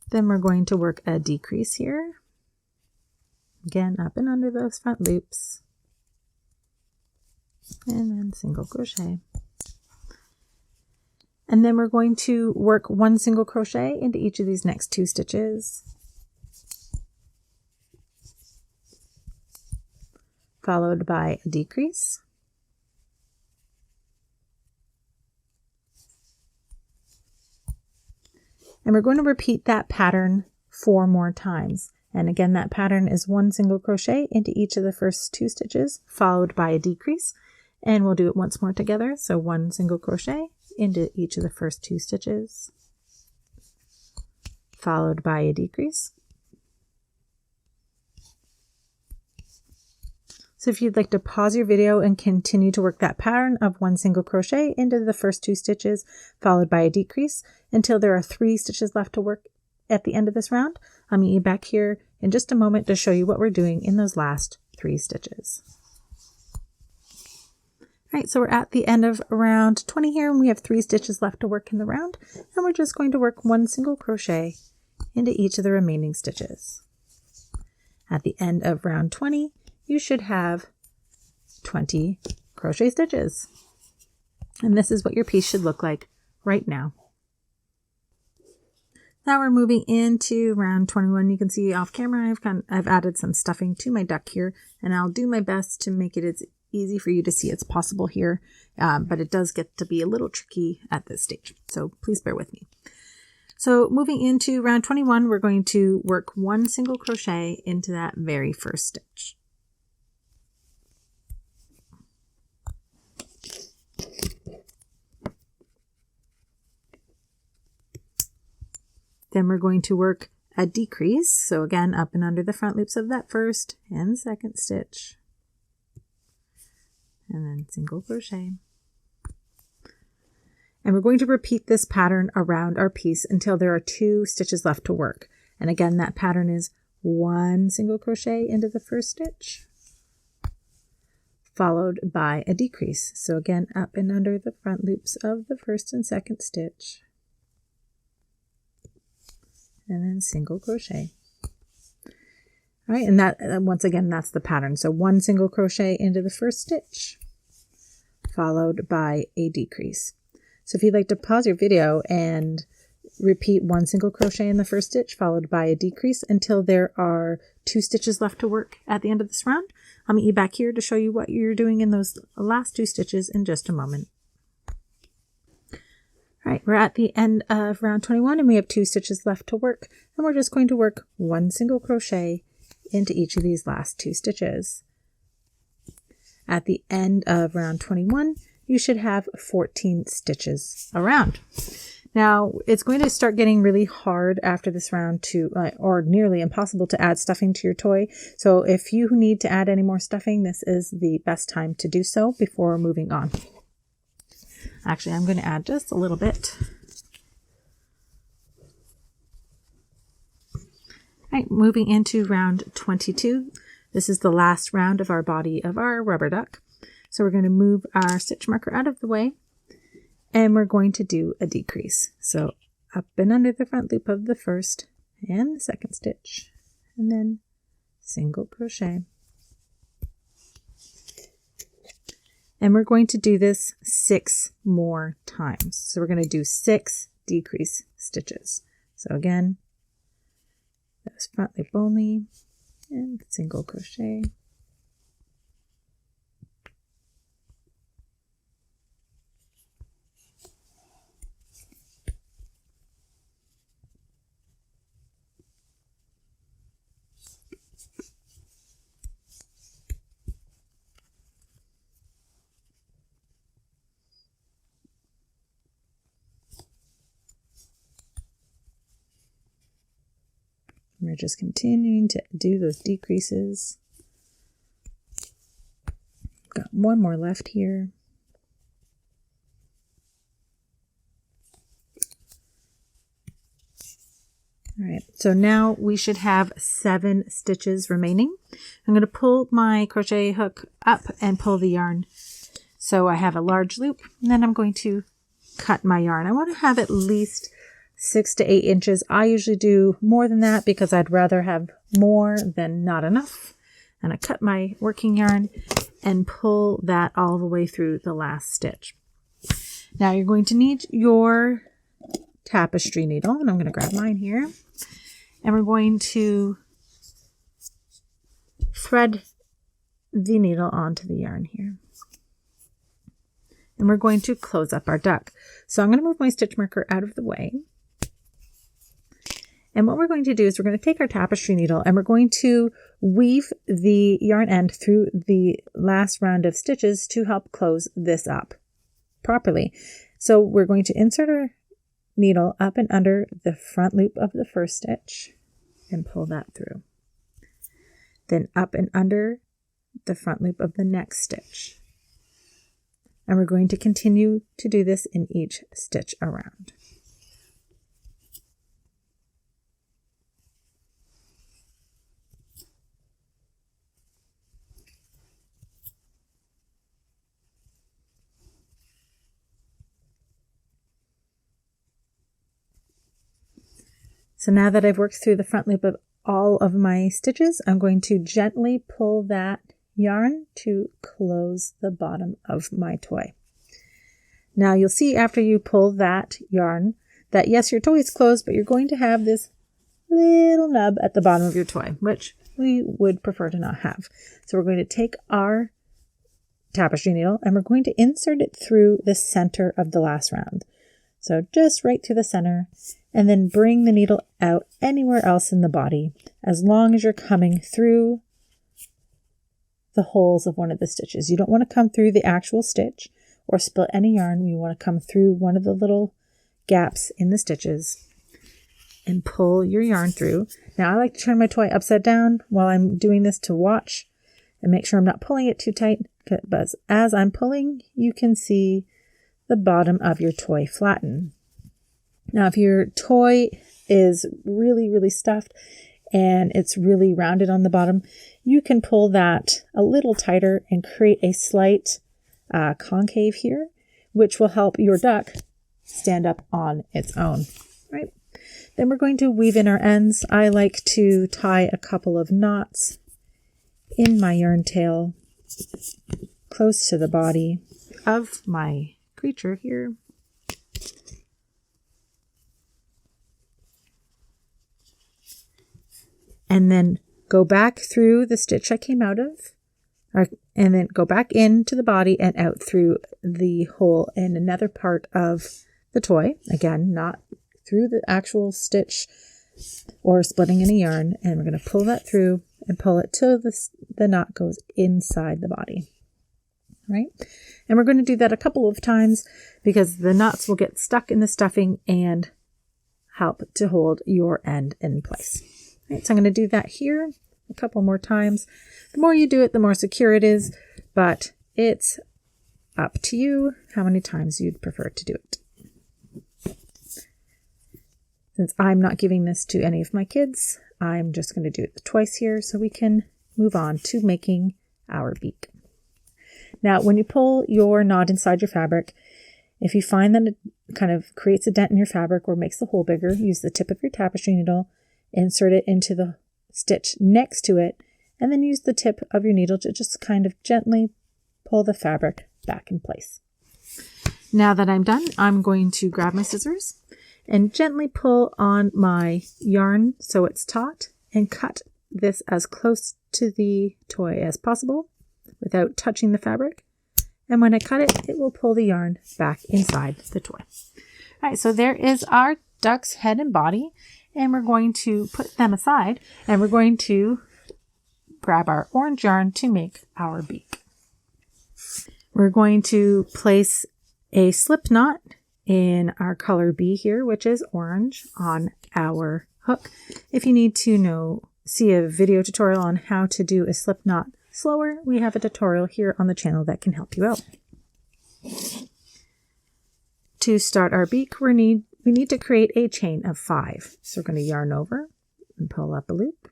Then we're going to work a decrease here. Again, up and under those front loops. And then single crochet. And then we're going to work 1 single crochet into each of these next 2 stitches. Followed by a decrease. And we're going to repeat that pattern 4 more times. And again, that pattern is 1 single crochet into each of the first 2 stitches, followed by a decrease. And we'll do it once more together. So 1 single crochet into each of the first 2 stitches, followed by a decrease. So if you'd like to pause your video and continue to work that pattern of 1 single crochet into the first 2 stitches, followed by a decrease, until there are 3 stitches left to work at the end of this round, I'll meet you back here in just a moment to show you what we're doing in those last 3 stitches. All right, so we're at the end of round 20 here, and we have 3 stitches left to work in the round, and we're just going to work 1 single crochet into each of the remaining stitches. At the end of round 20, you should have 20 crochet stitches. And this is what your piece should look like right now. Now we're moving into round 21. You can see off camera I've added some stuffing to my duck here, and I'll do my best to make it as easy for you to see as possible here, but it does get to be a little tricky at this stage, so please bear with me. So moving into round 21, we're going to work 1 single crochet into that very first stitch. Then we're going to work a decrease. So again, up and under the front loops of that first and second stitch. And then single crochet. And we're going to repeat this pattern around our piece until there are 2 stitches left to work. And again, that pattern is 1 single crochet into the first stitch, followed by a decrease. So again, up and under the front loops of the first and second stitch, and then single crochet. All right, and that once again, that's the pattern. So 1 single crochet into the first stitch, followed by a decrease. So if you'd like to pause your video and repeat 1 single crochet in the first stitch, followed by a decrease until there are 2 stitches left to work at the end of this round, I'll meet you back here to show you what you're doing in those last 2 stitches in just a moment. All right, we're at the end of round 21 and we have 2 stitches left to work, and we're just going to work 1 single crochet into each of these last 2 stitches. At the end of round 21, you should have 14 stitches around. Now, it's going to start getting really hard after this round to, or nearly impossible to add stuffing to your toy. So if you need to add any more stuffing, this is the best time to do so before moving on. Actually, I'm going to add just a little bit. All right, moving into round 22. This is the last round of our body of our rubber duck. So we're going to move our stitch marker out of the way, and we're going to do a decrease. So up and under the front loop of the first and the second stitch, and then single crochet. And we're going to do this 6 more times. So we're going to do 6 decrease stitches. So again, those front loop only, and single crochet. We're just continuing to do those decreases. Got 1 more left here. All right, so now we should have 7 stitches remaining. I'm going to pull my crochet hook up and pull the yarn so I have a large loop, and then I'm going to cut my yarn. I want to have at least 6 to 8 inches. I usually do more than that because I'd rather have more than not enough. And I cut my working yarn and pull that all the way through the last stitch. Now you're going to need your tapestry needle, and I'm going to grab mine here. And we're going to thread the needle onto the yarn here. And we're going to close up our duck. So I'm going to move my stitch marker out of the way. And what we're going to do is we're going to take our tapestry needle and we're going to weave the yarn end through the last round of stitches to help close this up properly. So we're going to insert our needle up and under the front loop of the first stitch and pull that through. Then up and under the front loop of the next stitch. And we're going to continue to do this in each stitch around. So now that I've worked through the front loop of all of my stitches, I'm going to gently pull that yarn to close the bottom of my toy. Now you'll see after you pull that yarn that yes, your toy is closed, but you're going to have this little nub at the bottom of your toy, which we would prefer to not have. So we're going to take our tapestry needle and we're going to insert it through the center of the last round. So just right through the center, and then bring the needle out anywhere else in the body, as long as you're coming through the holes of one of the stitches. You don't want to come through the actual stitch or split any yarn. You want to come through one of the little gaps in the stitches and pull your yarn through. Now I like to turn my toy upside down while I'm doing this to watch and make sure I'm not pulling it too tight, but as I'm pulling, you can see the bottom of your toy flatten. Now, if your toy is really, really stuffed and it's really rounded on the bottom, you can pull that a little tighter and create a slight concave here, which will help your duck stand up on its own, right? Then we're going to weave in our ends. I like to tie a couple of knots in my yarn tail close to the body of my creature here. And then go back through the stitch I came out of, and then go back into the body and out through the hole in another part of the toy. Again, not through the actual stitch or splitting any yarn. And we're going to pull that through and pull it till the knot goes inside the body. Right? And we're going to do that a couple of times because the knots will get stuck in the stuffing and help to hold your end in place. Right, so I'm going to do that here a couple more times. The more you do it, the more secure it is, but it's up to you how many times you'd prefer to do it. Since I'm not giving this to any of my kids, I'm just going to do it twice here so we can move on to making our beak. Now, when you pull your knot inside your fabric, if you find that it kind of creates a dent in your fabric or makes the hole bigger, use the tip of your tapestry needle, insert it into the stitch next to it, and then use the tip of your needle to just kind of gently pull the fabric back in place. Now that I'm done, I'm going to grab my scissors and gently pull on my yarn so it's taut and cut this as close to the toy as possible without touching the fabric. And when I cut it, it will pull the yarn back inside the toy. All right, so there is our duck's head and body, and we're going to put them aside, and we're going to grab our orange yarn to make our beak. We're going to place a slip knot in our color B here, which is orange, on our hook. If you need to see a video tutorial on how to do a slip knot slower, we have a tutorial here on the channel that can help you out. To start our beak, we need to create a chain of 5. So we're going to yarn over and pull up a loop,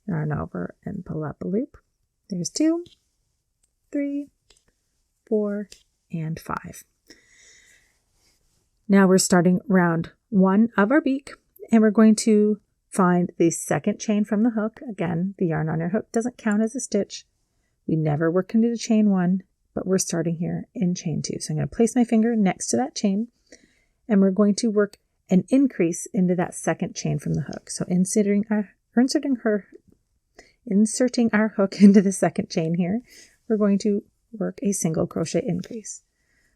yarn over and pull up a loop. There's 2, 3, 4, and 5. Now we're starting round one of our beak, and we're going to find the second chain from the hook. Again, the yarn on your hook doesn't count as a stitch. We never work into the chain 1, but we're starting here in chain 2. So I'm going to place my finger next to that chain, and we're going to work an increase into that second chain from the hook. So inserting our hook into the second chain here, we're going to work a single crochet increase.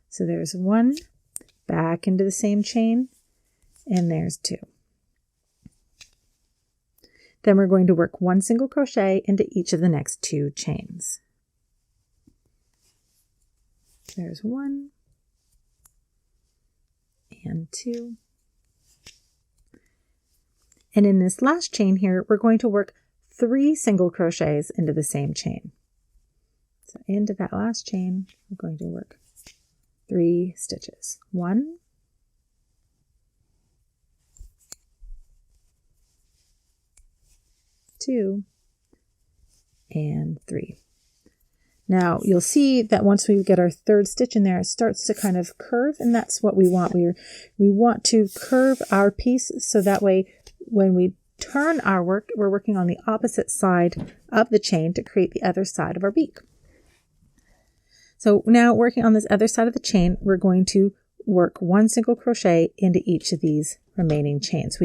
So there's 1, back into the same chain, and there's 2. Then we're going to work 1 single crochet into each of the next 2 chains. There's 1 and 2. And in this last chain here, we're going to work 3 single crochets into the same chain. So into that last chain, we're going to work 3 stitches. 1, 2, and 3. Now you'll see that once we get our 3rd stitch in there, it starts to kind of curve, and that's what we want. We want to curve our piece so that way when we turn our work, we're working on the opposite side of the chain to create the other side of our beak. So now working on this other side of the chain, we're going to work 1 single crochet into each of these remaining chains.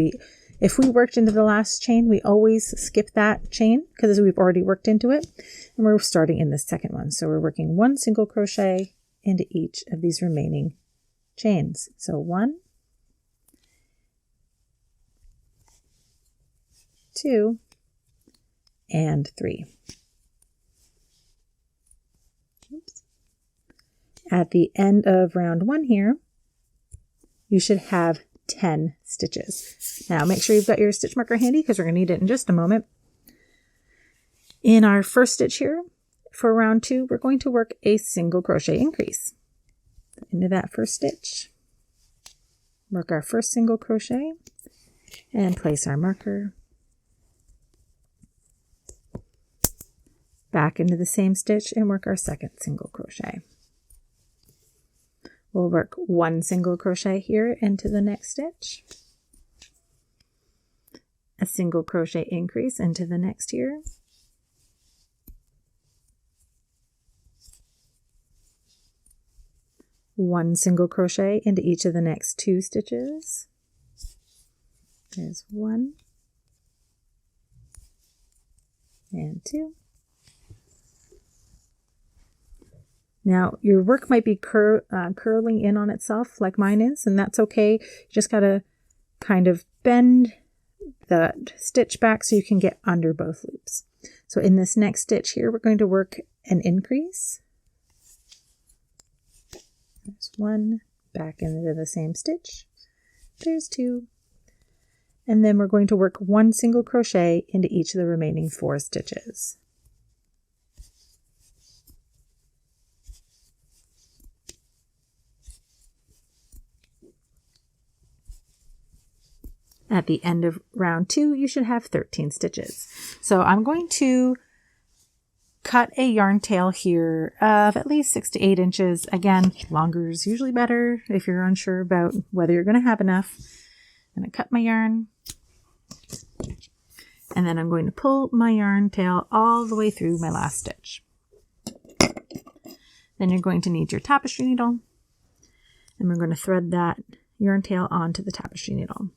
If we worked into the last chain, we always skip that chain because we've already worked into it, and we're starting in the second one. So we're working 1 single crochet into each of these remaining chains. So 1, 2, and 3. Oops. At the end of round 1 here, you should have 10 stitches. Now make sure you've got your stitch marker handy because we're going to need it in just a moment. In our first stitch here, for round 2, we're going to work a single crochet increase. Into that first stitch, work our first single crochet, and place our marker. Back into the same stitch and work our second single crochet. We'll work 1 single crochet here into the next stitch, a single crochet increase into the next here, one single crochet into each of the next 2 stitches. There's 1 and 2. Now, your work might be curling in on itself like mine is, and that's okay. You just got to kind of bend the stitch back so you can get under both loops. So in this next stitch here, we're going to work an increase. There's 1, back into the same stitch. There's 2. And then we're going to work 1 single crochet into each of the remaining 4 stitches. At the end of round 2, you should have 13 stitches. So I'm going to cut a yarn tail here of at least 6 to 8 inches. Again, longer is usually better if you're unsure about whether you're going to have enough. I'm going to cut my yarn, and then I'm going to pull my yarn tail all the way through my last stitch. Then you're going to need your tapestry needle, and we're going to thread that yarn tail onto the tapestry needle.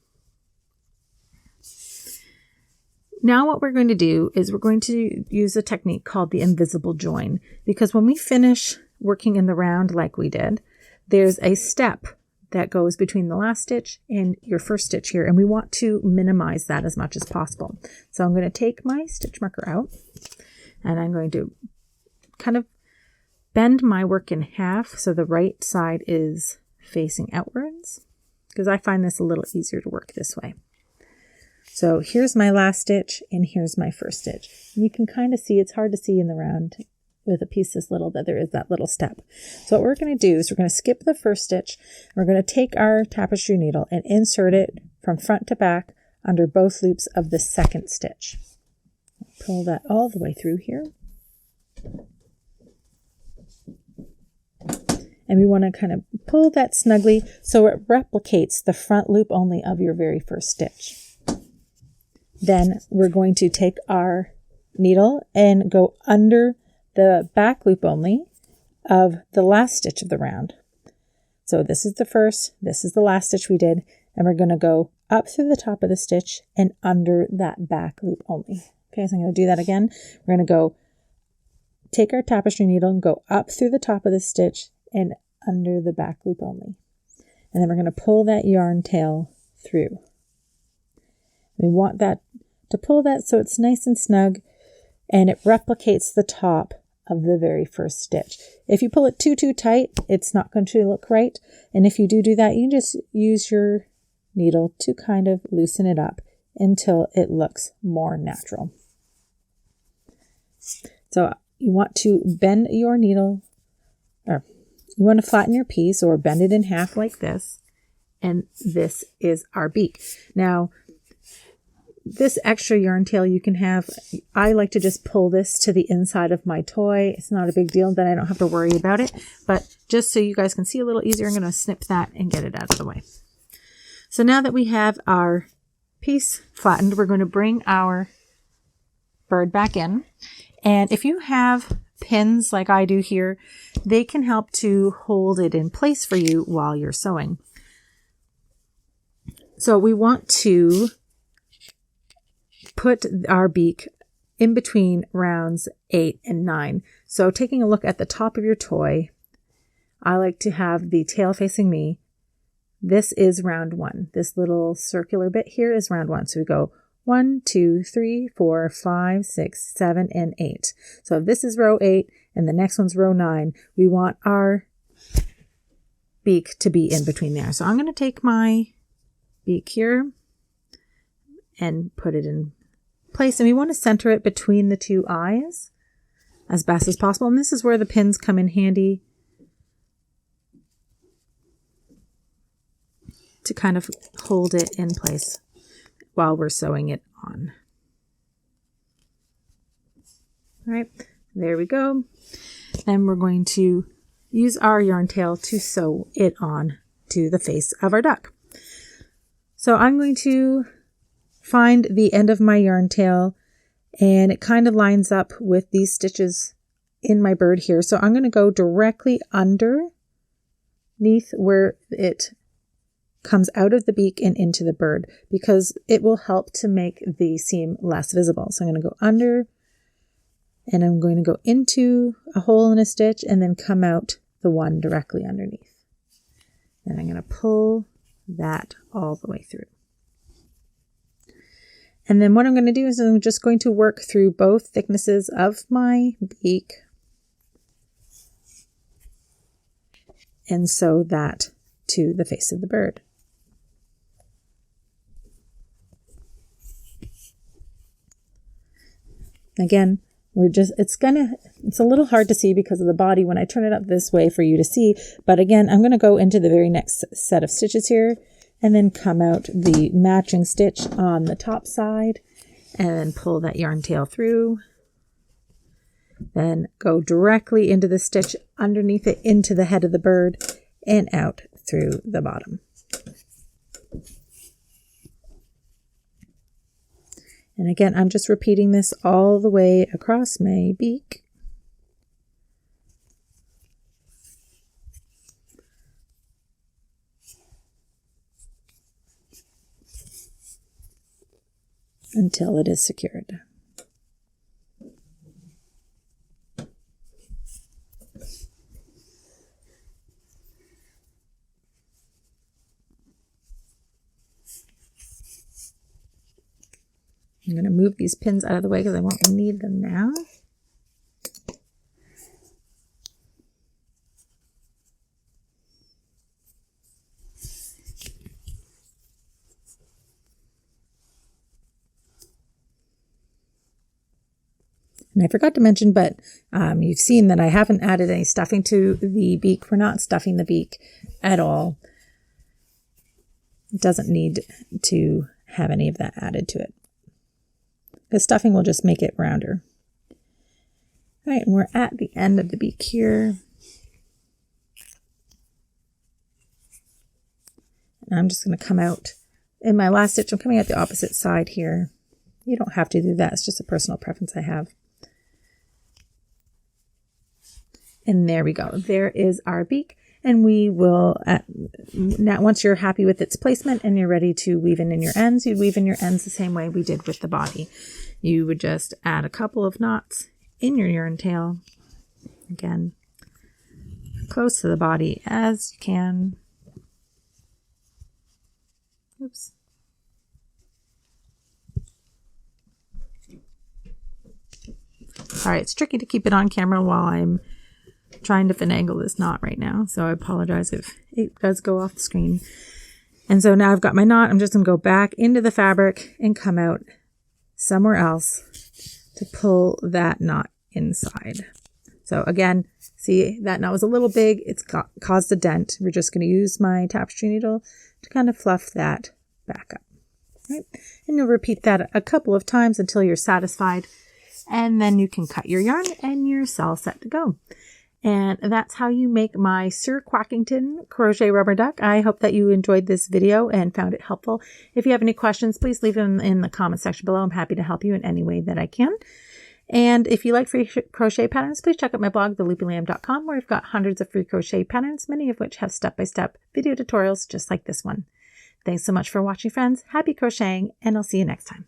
Now what we're going to do is we're going to use a technique called the invisible join, because when we finish working in the round like we did, there's a step that goes between the last stitch and your first stitch here, and we want to minimize that as much as possible. So I'm going to take my stitch marker out, and I'm going to kind of bend my work in half so the right side is facing outwards, because I find this a little easier to work this way. So here's my last stitch and here's my first stitch. You can kind of see, it's hard to see in the round with a piece this little, that there is that little step. So what we're going to do is we're going to skip the first stitch. We're going to take our tapestry needle and insert it from front to back under both loops of the second stitch. Pull that all the way through here. and we want to kind of pull that snugly so it replicates the front loop only of your very first stitch. Then we're going to take our needle and go under the back loop only of the last stitch of the round. So this is the first, this is the last stitch we did, and we're going to go up through the top of the stitch and under that back loop only. Okay, so I'm going to do that again. We're going to go take our tapestry needle and go up through the top of the stitch and under the back loop only. And then we're going to pull that yarn tail through. We want that to pull that so it's nice and snug and it replicates the top of the very first stitch. If you pull it too tight, it's not going to look right. And if you do that, you can just use your needle to kind of loosen it up until it looks more natural. So you want to bend your needle, or you want to flatten your piece or bend it in half like this. And this is our beak. Now, this extra yarn tail you can have, I like to just pull this to the inside of my toy. It's not a big deal, then I don't have to worry about it. But just so you guys can see a little easier, I'm going to snip that and get it out of the way. So now that we have our piece flattened, we're going to bring our bird back in. And if you have pins like I do here, they can help to hold it in place for you while you're sewing. So we want to put our beak in between rounds 8 and 9. So taking a look at the top of your toy, I like to have the tail facing me. This is round 1. This little circular bit here is round 1. So we go 1, 2, 3, 4, 5, 6, 7, and 8. So if this is row 8 and the next one's row 9, we want our beak to be in between there. So I'm going to take my beak here and put it in place, and we want to center it between the two eyes as best as possible. And this is where the pins come in handy to kind of hold it in place while we're sewing it on. All right, there we go. And we're going to use our yarn tail to sew it on to the face of our duck. So I'm going to find the end of my yarn tail, and it kind of lines up with these stitches in my bird here. So I'm going to go directly underneath where it comes out of the beak and into the bird, because it will help to make the seam less visible. So I'm going to go under, and I'm going to go into a hole in a stitch and then come out the one directly underneath. Then I'm going to pull that all the way through. And then what I'm going to do is I'm just going to work through both thicknesses of my beak and sew that to the face of the bird. Again, it's a little hard to see because of the body when I turn it up this way for you to see. But again, I'm going to go into the very next set of stitches here and then come out the matching stitch on the top side and then pull that yarn tail through. Then go directly into the stitch underneath it into the head of the bird and out through the bottom. And again, I'm just repeating this all the way across my beak. Until it is secured. I'm going to move these pins out of the way because I won't need them now. And I forgot to mention, but you've seen that I haven't added any stuffing to the beak. We're not stuffing the beak at all. It doesn't need to have any of that added to it. The stuffing will just make it rounder. All right, and we're at the end of the beak here. I'm just going to come out. In my last stitch, I'm coming out the opposite side here. You don't have to do that. It's just a personal preference I have. And there we go. There is our beak. And we will, now once you're happy with its placement and you're ready to weave in your ends, you'd weave in your ends the same way we did with the body. You would just add a couple of knots in your yarn tail. Again, close to the body as you can. Oops. All right, it's tricky to keep it on camera while I'm trying to finagle this knot right now, so I apologize if it does go off the screen. And so now I've got my knot. I'm just going to go back into the fabric and come out somewhere else to pull that knot inside. So again, see, that knot was a little big. It's caused a dent. We're just going to use my tapestry needle to kind of fluff that back up. Right? And you'll repeat that a couple of times until you're satisfied. And then you can cut your yarn and you're all set to go. And that's how you make my Sir Quackington crochet rubber duck. I hope that you enjoyed this video and found it helpful. If you have any questions, please leave them in the comment section below. I'm happy to help you in any way that I can. And if you like free crochet patterns, please check out my blog, theloopylamb.com, where I've got hundreds of free crochet patterns, many of which have step-by-step video tutorials just like this one. Thanks so much for watching, friends. Happy crocheting, and I'll see you next time.